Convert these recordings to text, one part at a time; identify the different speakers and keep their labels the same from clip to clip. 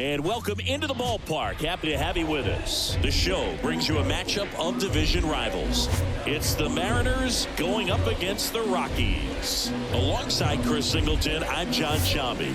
Speaker 1: And welcome into the ballpark. Happy to have you with us. The show brings you a matchup of division rivals. It's the Mariners going up against the Rockies. Alongside Chris Singleton, I'm John Shambi.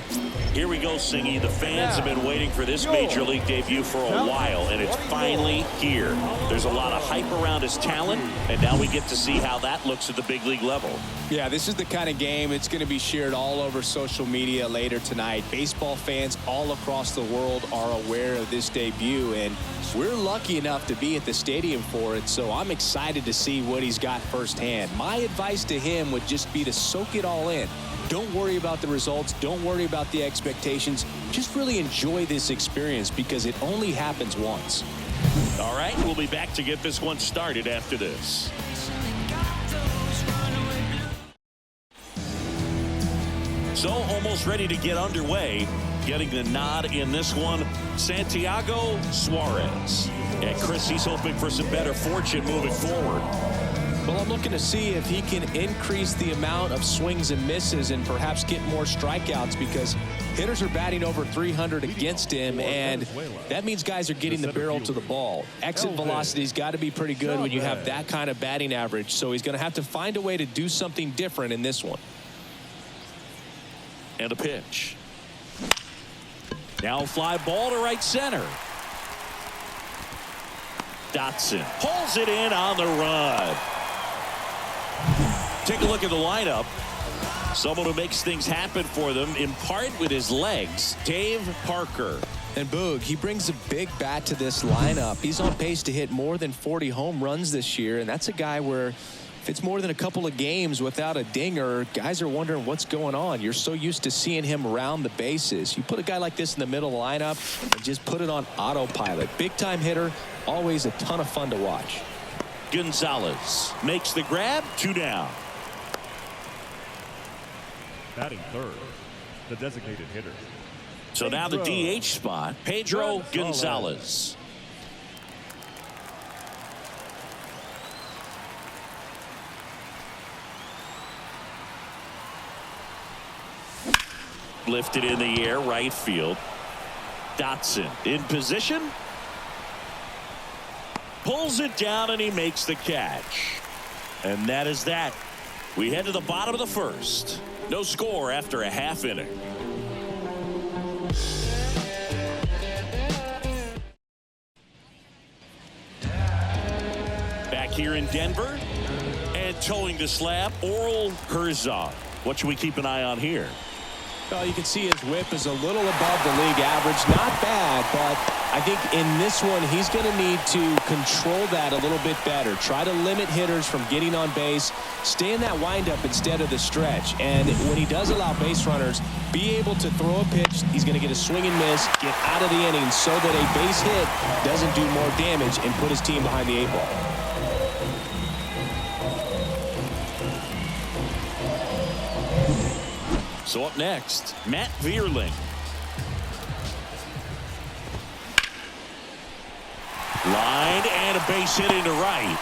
Speaker 1: Here we go, Singy. The fans have been waiting for this major league debut for a while, and it's finally here. There's a lot of hype around his talent, and now we get to see how that looks at the big league level.
Speaker 2: Yeah, this is the kind of game it's going to be shared all over social media later tonight. Baseball fans all across the world are aware of this debut, and we're lucky enough to be at the stadium for it, so I'm excited to see what he's got firsthand. My advice to him would just be to soak it all in. Don't worry about the results. Don't worry about the expectations. Just really enjoy this experience because it only happens once.
Speaker 1: All right, we'll be back to get this one started after this. So almost ready to get underway. Getting the nod in this one, Santiago Suarez. And Chris, he's hoping for some better fortune moving forward.
Speaker 2: Well, I'm looking to see if he can increase the amount of swings and misses and perhaps get more strikeouts because hitters are batting over 300 against him, and that means guys are getting the barrel to the ball. Exit velocity's got to be pretty good when you have that kind of batting average, so he's going to have to find a way to do something different in this one.
Speaker 1: And a pitch. Now fly ball to right center. Dotson pulls it in on the run. Take a look at the lineup. Someone who makes things happen for them, in part with his legs, Dave Parker.
Speaker 2: And Boog, he brings a big bat to this lineup. He's on pace to hit more than 40 home runs this year, and that's a guy where if it's more than a couple of games without a dinger, guys are wondering what's going on. You're so used to seeing him around the bases. You put a guy like this in the middle of the lineup and just put it on autopilot. Big-time hitter, always a ton of fun to watch.
Speaker 1: Gonzalez makes the grab, 2 down.
Speaker 3: Batting third, the designated hitter.
Speaker 1: So now the DH spot, Pedro Gonzalez. Lifted in the air, right field. Dotson in position. Pulls it down and he makes the catch. And that is that. We head to the bottom of the first. No score after a half inning. Back here in Denver. And towing the slab, Oral Herzog. What should we keep an eye on here?
Speaker 2: Well, you can see his whip is a little above the league average. Not bad, but I think in this one, he's going to need to control that a little bit better. Try to limit hitters from getting on base. Stay in that windup instead of the stretch. And when he does allow base runners, be able to throw a pitch. He's going to get a swing and miss, get out of the inning so that a base hit doesn't do more damage and put his team behind the 8 ball.
Speaker 1: So up next, Matt Vierling. Line and a base hit into right.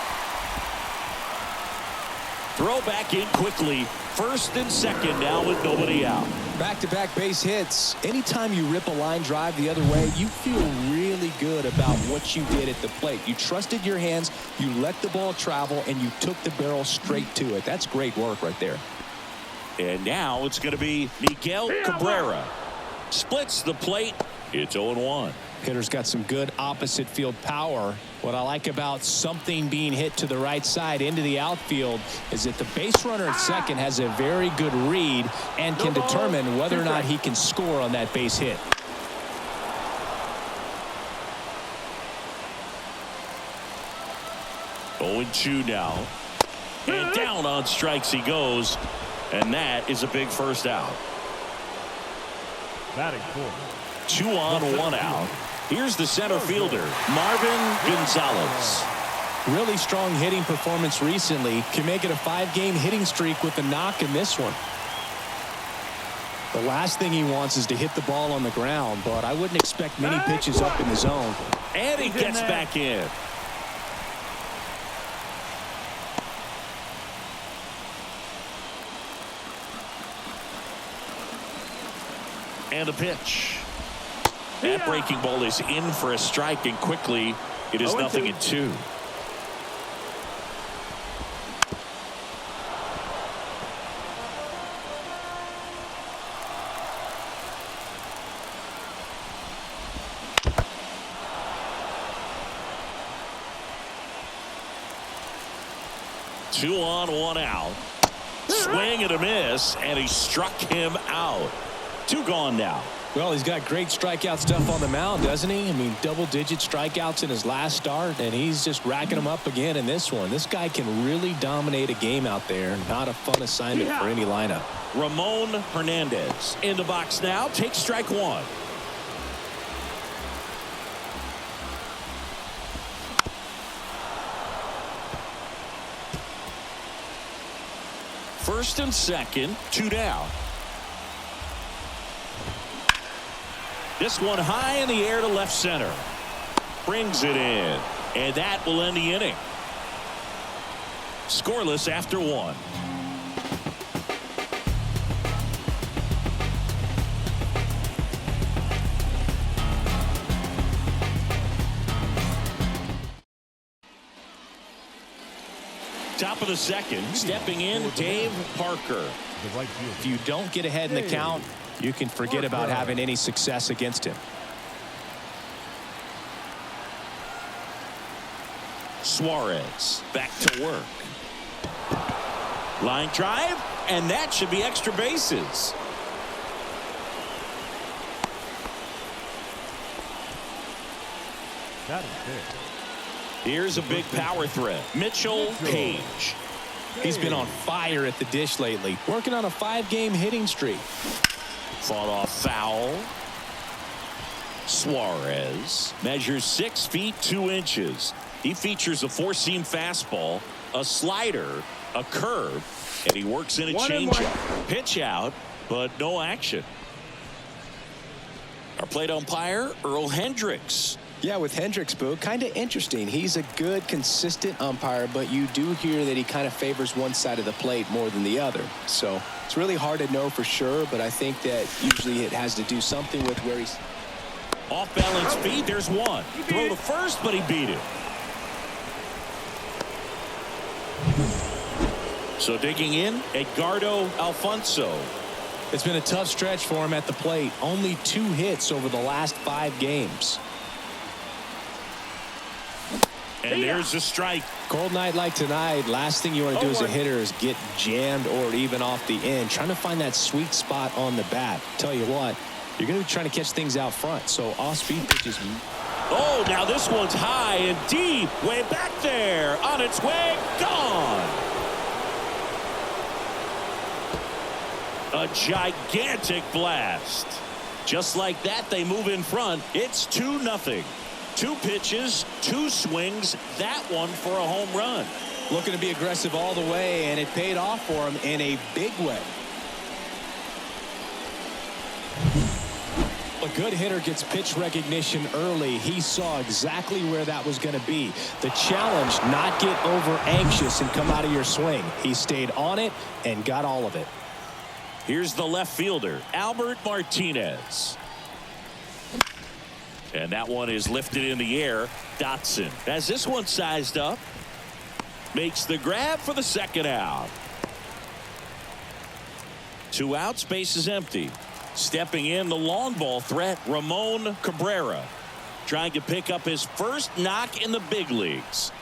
Speaker 1: Throw back in quickly. First and second now with nobody out.
Speaker 2: Back-to-back base hits. Anytime you rip a line drive the other way, you feel really good about what you did at the plate. You trusted your hands, you let the ball travel, and you took the barrel straight to it. That's great work right there.
Speaker 1: And now it's going to be Miguel Cabrera. Splits the plate. It's 0-1.
Speaker 2: Hitter's got some good opposite field power. What I like about something being hit to the right side into the outfield is that the base runner at second has a very good read and can determine whether or not he can score on that base hit.
Speaker 1: Oh, 0-2 now. And down on strikes he goes. And that is a big first out.
Speaker 3: Batting fourth.
Speaker 1: 2 on, 1 out. Here's the center fielder, Marvin Gonzalez.
Speaker 2: Really strong hitting performance recently. Can make it a 5-game hitting streak with a knock in this one. The last thing he wants is to hit the ball on the ground, but I wouldn't expect many pitches up in the zone.
Speaker 1: And he gets back in. And a pitch. That breaking ball is in for a strike, and quickly it is 0-2. Two on, one out. Swing and a miss, and he struck him out. Two gone now.
Speaker 2: Well, he's got great strikeout stuff on the mound, doesn't he? I mean, double-digit strikeouts in his last start, and he's just racking them up again in this one. This guy can really dominate a game out there. Not a fun assignment for any lineup.
Speaker 1: Ramon Hernandez in the box now. Takes strike one. First and second, two down. This one high in the air to left center. Brings it in. And that will end the inning. Scoreless after one. Top of the second, stepping in, Dave Parker.
Speaker 2: If you don't get ahead in the count, you can forget about having any success against him.
Speaker 1: Suarez back to work. Line drive, and that should be extra bases.
Speaker 3: That is big.
Speaker 1: Here's a big power threat. Mitchell Page.
Speaker 2: He's been on fire at the dish lately, working on a 5-game hitting streak.
Speaker 1: Fought off foul. Suarez measures 6 feet 2 inches. He features a 4-seam fastball, a slider, a curve, and he works in a changeup. Pitch out, but no action. Our plate umpire, Earl Hendricks.
Speaker 2: Yeah, with Hendricks, Boo, kind of interesting. He's a good, consistent umpire, but you do hear that he kind of favors one side of the plate more than the other. So it's really hard to know for sure, but I think that usually it has to do something with where he's...
Speaker 1: Off balance feed, there's one. Throw to first, but he beat it. So digging in, Edgardo Alfonso.
Speaker 2: It's been a tough stretch for him at the plate. Only 2 hits over the last 5 games.
Speaker 1: And there's a strike.
Speaker 2: Cold night like tonight, last thing you want to do as a hitter is get jammed or even off the end. Trying to find that sweet spot on the bat. Tell you what, you're going to be trying to catch things out front. So off-speed pitches.
Speaker 1: Oh, now this one's high and deep. Way back there. On its way. Gone. A gigantic blast. Just like that, they move in front. It's 2-0. 2 pitches, 2 swings, that one for a home run.
Speaker 2: Looking to be aggressive all the way, and it paid off for him in a big way. A good hitter gets pitch recognition early. He saw exactly where that was going to be. The challenge, not get over anxious and come out of your swing. He stayed on it and got all of it.
Speaker 1: Here's the left fielder, Albert Martinez. And that one is lifted in the air. Dotson has this one sized up. Makes the grab for the second out. 2 outs, base is empty. Stepping in, the long ball threat, Ramon Cabrera. Trying to pick up his first knock in the big leagues.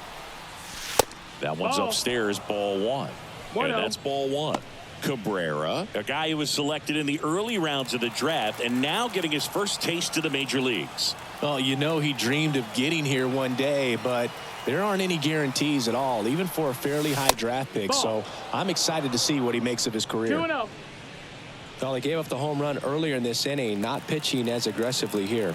Speaker 1: That one's upstairs, ball 1. And that's ball 1. Cabrera, a guy who was selected in the early rounds of the draft and now getting his first taste of the major leagues.
Speaker 2: Well, you know he dreamed of getting here one day, but there aren't any guarantees at all, even for a fairly high draft pick. So I'm excited to see what he makes of his career.
Speaker 4: 2-0.
Speaker 2: Well, they gave up the home run earlier in this inning, not pitching as aggressively here.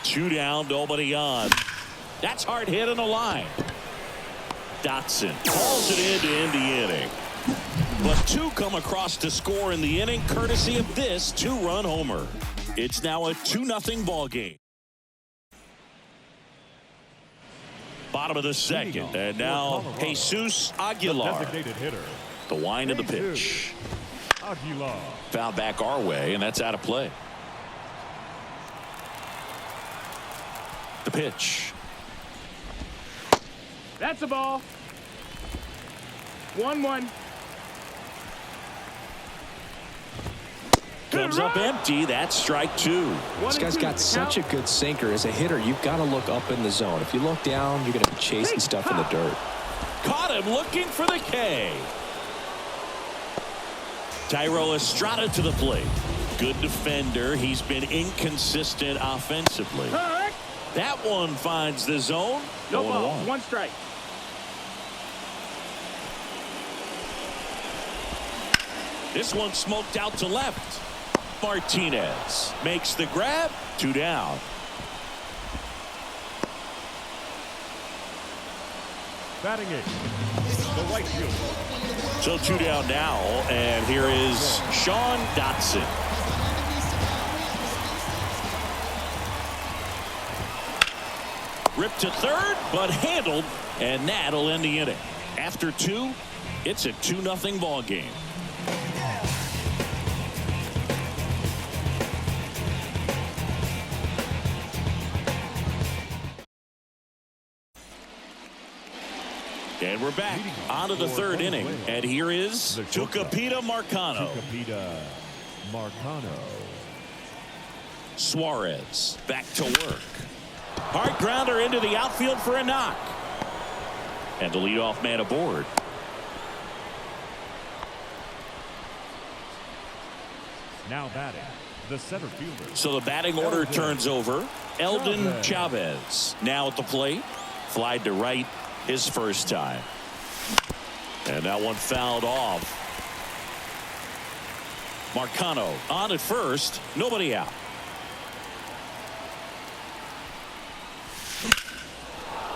Speaker 1: Two down, nobody on. That's hard hit on the line. Dotson calls it in to end the inning. But 2 come across to score in the inning, courtesy of this 2-run homer. It's now a 2-0 ball game. Bottom of the second, and now Jesus Aguilar.
Speaker 3: The designated hitter.
Speaker 1: The wind of the pitch.
Speaker 3: Aguilar.
Speaker 1: Foul back our way, and that's out of play. The pitch.
Speaker 4: That's a ball. 1-1.
Speaker 1: Comes up empty. That's strike two.
Speaker 2: This guy's got such a good sinker. As a hitter, you've got to look up in the zone. If you look down, you're going to be chasing stuff in the dirt.
Speaker 1: Caught him looking for the K. Thairo Estrada to the plate. Good defender. He's been inconsistent offensively. That one finds the zone.
Speaker 4: No ball. 1 strike.
Speaker 1: This one smoked out to left. Martinez makes the grab. 2 down.
Speaker 3: Batting 8. The right fielder.
Speaker 1: So 2 down now, and here is Sean Dotson. Ripped to third, but handled, and that'll end the inning. After 2, it's a 2-0 ball game. And we're back on to the 3rd inning. And here is Tucupita Marcano.
Speaker 3: Tucupita Marcano.
Speaker 1: Suarez back to work. Hard grounder into the outfield for a knock. And the leadoff man aboard.
Speaker 3: Now batting, the center fielder.
Speaker 1: So the batting order turns over. Eldon Chavez now at the plate. Flied to right his first time. And that one fouled off. Marcano on at first. Nobody out.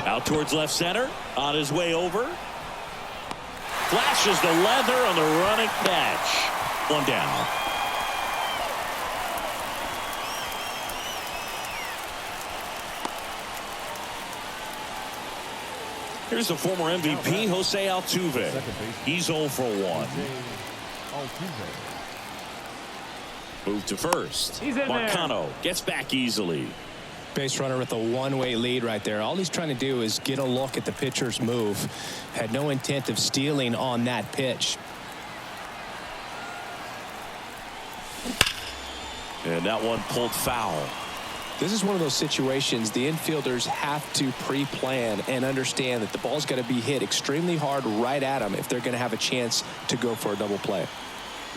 Speaker 1: Out towards left center. On his way over. Flashes the leather on the running catch. 1 down. Here's the former MVP, Jose Altuve. He's 0 for 1. Move to first. Marcano gets back easily.
Speaker 2: Base runner with a one-way lead right there. All he's trying to do is get a look at the pitcher's move. Had no intent of stealing on that pitch.
Speaker 1: And that one pulled foul.
Speaker 2: This is one of those situations the infielders have to pre-plan and understand that the ball's got to be hit extremely hard right at them if they're going to have a chance to go for a double play.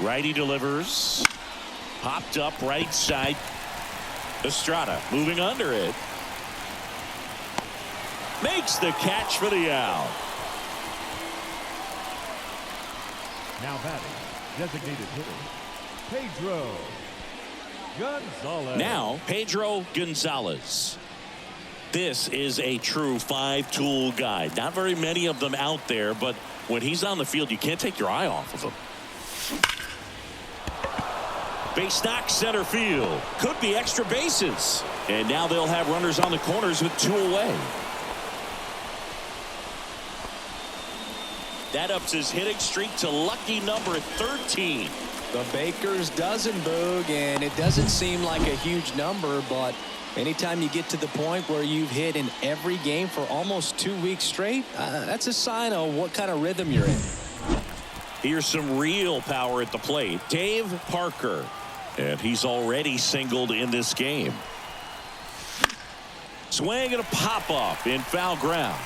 Speaker 1: Righty delivers. Popped up right side. Estrada moving under it. Makes the catch for the out.
Speaker 3: Now batting, designated hitter, Pedro Gonzalez.
Speaker 1: Now Pedro Gonzalez. This is a true 5-tool guy. Not very many of them out there, but when he's on the field, you can't take your eye off of him. Base knock center field. Could be extra bases. And now they'll have runners on the corners with 2 away. That ups his hitting streak to lucky number 13.
Speaker 2: The Baker's dozen, Boog, and it doesn't seem like a huge number, but anytime you get to the point where you've hit in every game for almost 2 weeks straight, that's a sign of what kind of rhythm you're in.
Speaker 1: Here's some real power at the plate. Dave Parker. And he's already singled in this game. Swing and a pop-up in foul ground.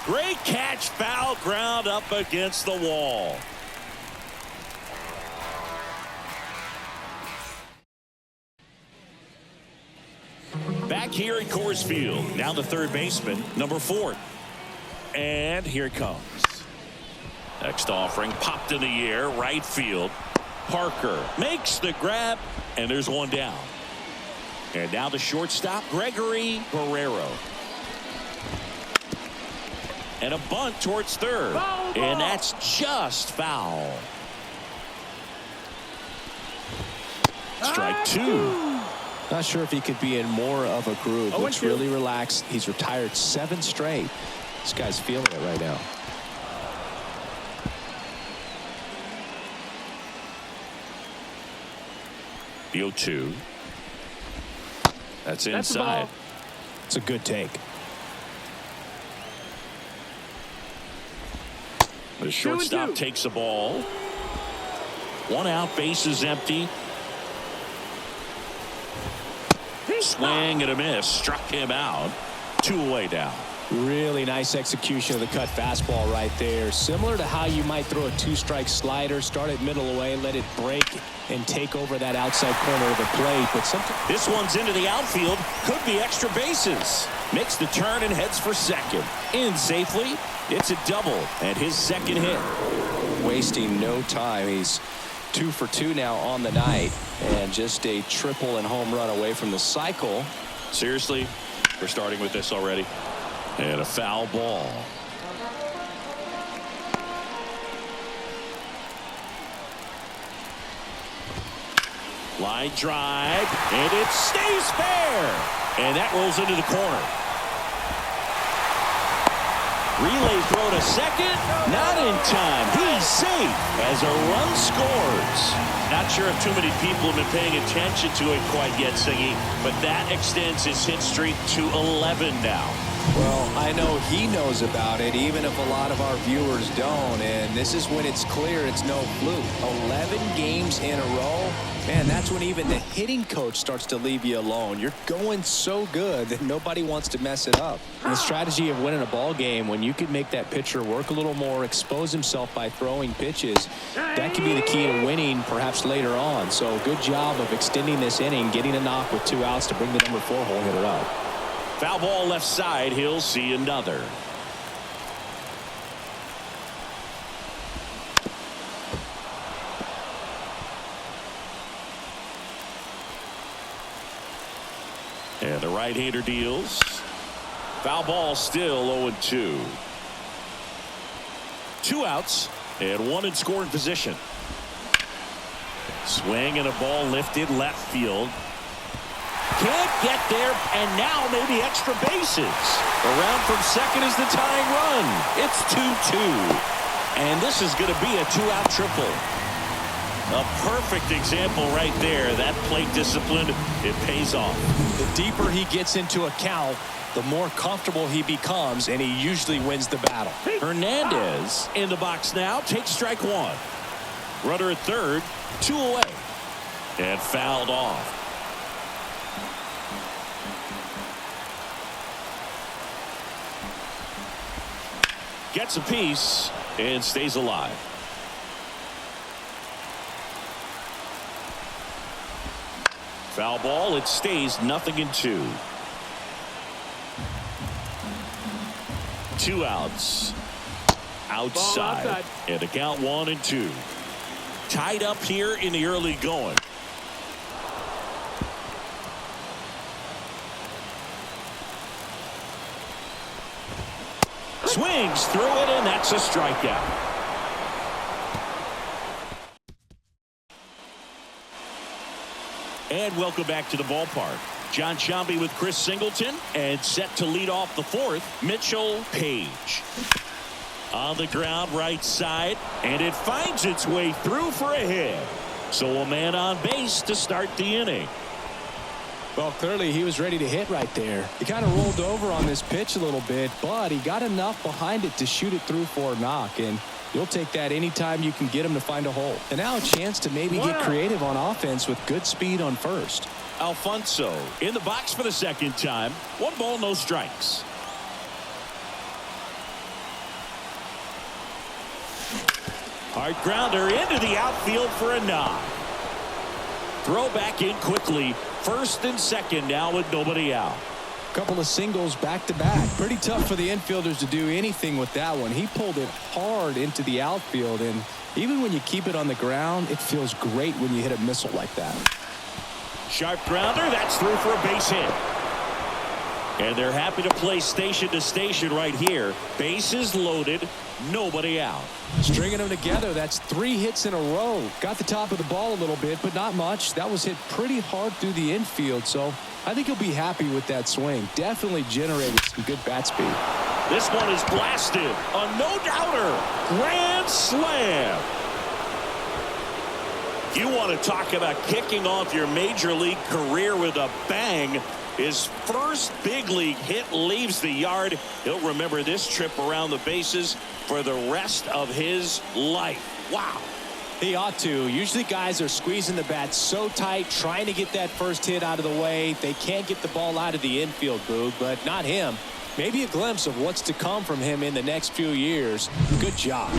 Speaker 1: Great catch, foul ground up against the wall. Back here at Coors Field. Now the third baseman, number 4. And here it comes. Next offering popped in the air, right field. Parker makes the grab, and there's 1 down. And now the shortstop, Gregory Barrero. And a bunt towards third. And that's just foul. Strike 2.
Speaker 2: Not sure if he could be in more of a groove. Looks really relaxed. He's retired 7 straight. This guy's feeling it right now.
Speaker 1: The 0-2. That's
Speaker 4: the
Speaker 1: inside.
Speaker 4: ball.
Speaker 2: It's a good take.
Speaker 1: The shortstop
Speaker 4: 2-2.
Speaker 1: takes the ball. One out, base is empty. Swing and a miss. Struck him out. 2 away now.
Speaker 2: Really nice execution of the cut fastball right there. Similar to how you might throw a 2-strike slider. Start it middle away, let it break, and take over that outside corner of the plate. But
Speaker 1: this one's into the outfield. Could be extra bases. Makes the turn and heads for second. In safely. It's a double and his second hit.
Speaker 2: Wasting no time. He's 2 for 2 now on the night, and just a triple and home run away from the cycle.
Speaker 1: Seriously, we're starting with this already. And a foul ball. Line drive, and it stays fair. And that rolls into the corner. Relay throw to second. Not in time. He's safe as a run scores. Not sure if too many people have been paying attention to it quite yet, Siggy, but that extends his hit streak to 11 now.
Speaker 2: Well, I know he knows about it, even if a lot of our viewers don't. And this is when it's clear it's no fluke. 11 games in a row. Man, that's when even the hitting coach starts to leave you alone. You're going so good that nobody wants to mess it up. And the strategy of winning a ball game, when you can make that pitcher work a little more, expose himself by throwing pitches, that could be the key to winning perhaps later on. So good job of extending this inning, getting a knock with 2 outs to bring the number 4 hole hitter up.
Speaker 1: Foul ball left side. He'll see another. And the right-hander deals. Foul ball still 0-2. 2 outs and 1 in scoring position. Swing and a ball lifted left field. Can't get there, and now maybe extra bases. Around from second is the tying run. It's 2-2. And this is going to be a 2-out triple. A perfect example right there. That plate discipline, it pays off.
Speaker 2: The deeper he gets into a count, the more comfortable he becomes, and he usually wins the battle.
Speaker 1: Hernandez in the box now. Takes strike 1. Runner at third. 2 away. And fouled off. Gets a piece and stays alive. Foul ball. It stays 0-2. 2 outs. Outside. And the count 1-2. Tied up here in the early going. Swings through it, and that's a strikeout. And welcome back to the ballpark. John Sciambi with Chris Singleton, and set to lead off the 4th, Mitchell Page. On the ground, right side, and it finds its way through for a hit. So a man on base to start the inning.
Speaker 2: Well, clearly he was ready to hit right there. He kind of rolled over on this pitch a little bit, but he got enough behind it to shoot it through for a knock, and you'll take that anytime you can get him to find a hole. And now a chance to maybe get creative on offense with good speed on first.
Speaker 1: Alfonso in the box for the second time. 1 ball, no strikes. Hard grounder into the outfield for a knock. Throw back in quickly. First and second now with nobody out.
Speaker 2: Couple of singles back to back. Pretty tough for the infielders to do anything with that one. He pulled it hard into the outfield, and even when you keep it on the ground, it feels great when you hit a missile like that.
Speaker 1: Sharp grounder. That's through for a base hit. And they're happy to play station to station right here. Bases loaded. Nobody out.
Speaker 2: Stringing them together, that's 3 hits in a row. Got the top of the ball a little bit, but not much. That was hit pretty hard through the infield, so I think he'll be happy with that swing. Definitely generated some good bat speed.
Speaker 1: This one is blasted. A no-doubter. Grand slam. You want to talk about kicking off your major league career with a bang. His first big league hit leaves the yard. He'll remember this trip around the bases for the rest of his life. Wow.
Speaker 2: He ought to. Usually guys are squeezing the bat so tight, trying to get that first hit out of the way. They can't get the ball out of the infield, Boog, but not him. Maybe a glimpse of what's to come from him in the next few years. Good job.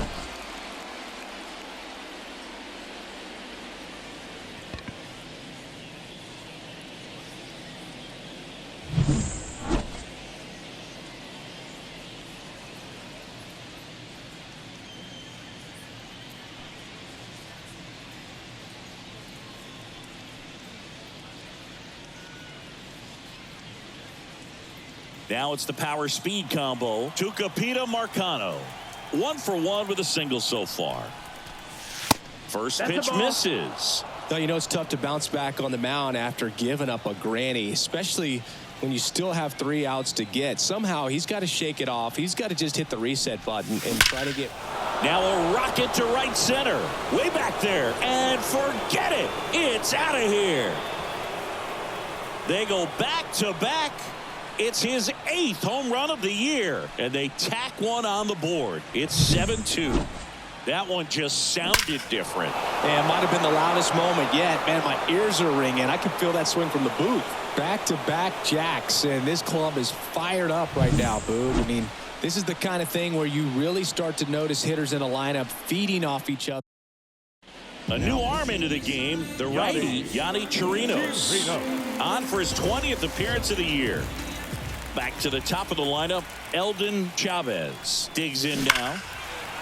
Speaker 1: Now it's the power speed combo. Tucupita Marcano. 1 for 1 with a single so far. First pitch misses.
Speaker 2: Now, you know it's tough to bounce back on the mound after giving up a granny, especially when you still have 3 outs to get. Somehow he's got to shake it off. He's got to just hit the reset button and try to get.
Speaker 1: Now a rocket to right center. Way back there. And forget it. It's out of here. They go back to back. It's his 8th home run of the year, and they tack one on the board. It's 7-2. That one just sounded different.
Speaker 2: And might have been the loudest moment yet. Man, my ears are ringing. I can feel that swing from the booth. Back-to-back jacks, and this club is fired up right now, Boog. I mean, this is the kind of thing where you really start to notice hitters in a lineup feeding off each other.
Speaker 1: A new arm into the game, the righty, Yonny Chirinos. On for his 20th appearance of the year. Back to the top of the lineup, Eldon Chavez digs in now.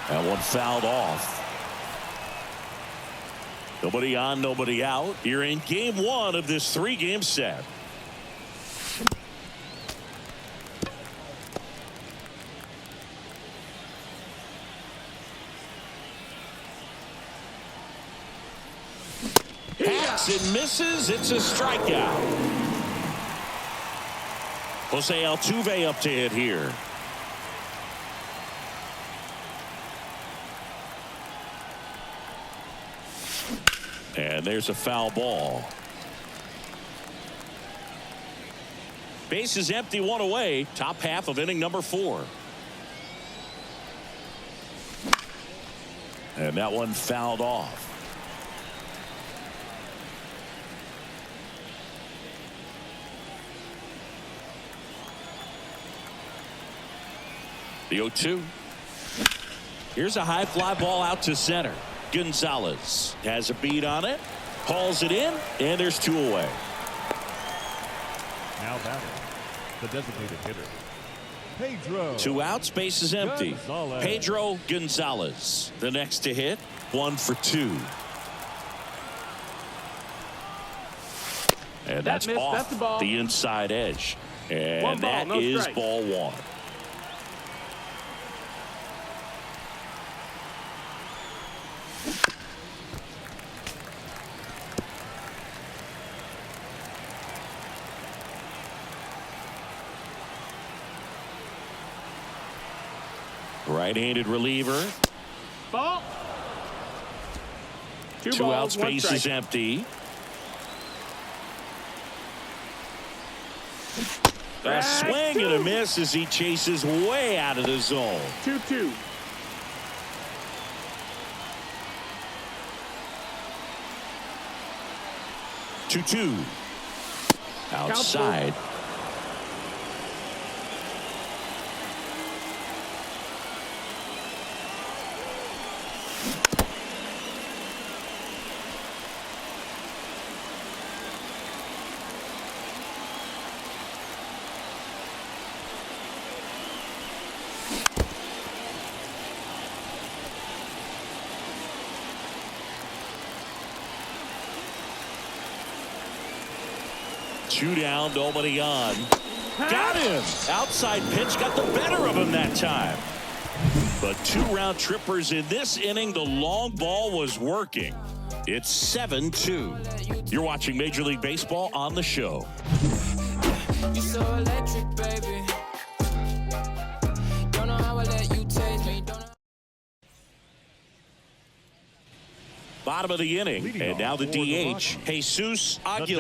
Speaker 1: That one fouled off. Nobody on, nobody out. You're in game 1 of this 3-game set. Hacks and misses. It's a strikeout. Jose Altuve up to hit here. And there's a foul ball. Base is empty, 1 away. Top half of inning number 4. And that one fouled off. The 0-2. Here's a high fly ball out to center. Gonzalez has a beat on it, hauls it in, and there's 2 away.
Speaker 3: Now batting, the designated hitter, Pedro.
Speaker 1: 2 outs, base is empty.
Speaker 3: Gonzalez.
Speaker 1: Pedro Gonzalez, the next to hit, 1 for 2. And that's off
Speaker 4: that's the ball.
Speaker 1: the inside edge. And
Speaker 4: One ball,
Speaker 1: that
Speaker 4: no
Speaker 1: is
Speaker 4: strike.
Speaker 1: ball 1. Right-handed reliever.
Speaker 4: Ball. 2
Speaker 1: 2
Speaker 4: balls,
Speaker 1: outs,
Speaker 4: 1
Speaker 1: base
Speaker 4: strike.
Speaker 1: is empty. A swing and a miss as he chases way out of the zone.
Speaker 4: 2-2.
Speaker 1: Two. Outside. Two down, nobody on. Got him. Outside pitch got the better of him that time. But 2 round trippers in this inning. The long ball was working. It's 7-2. You're watching Major League Baseball on the show.
Speaker 5: You're so electric, baby. Don't know how I let you taste me. Don't know.
Speaker 1: Bottom of the inning.
Speaker 3: Leading
Speaker 1: And now
Speaker 3: off
Speaker 1: the
Speaker 3: for the
Speaker 1: DH, Jesus Aguilar.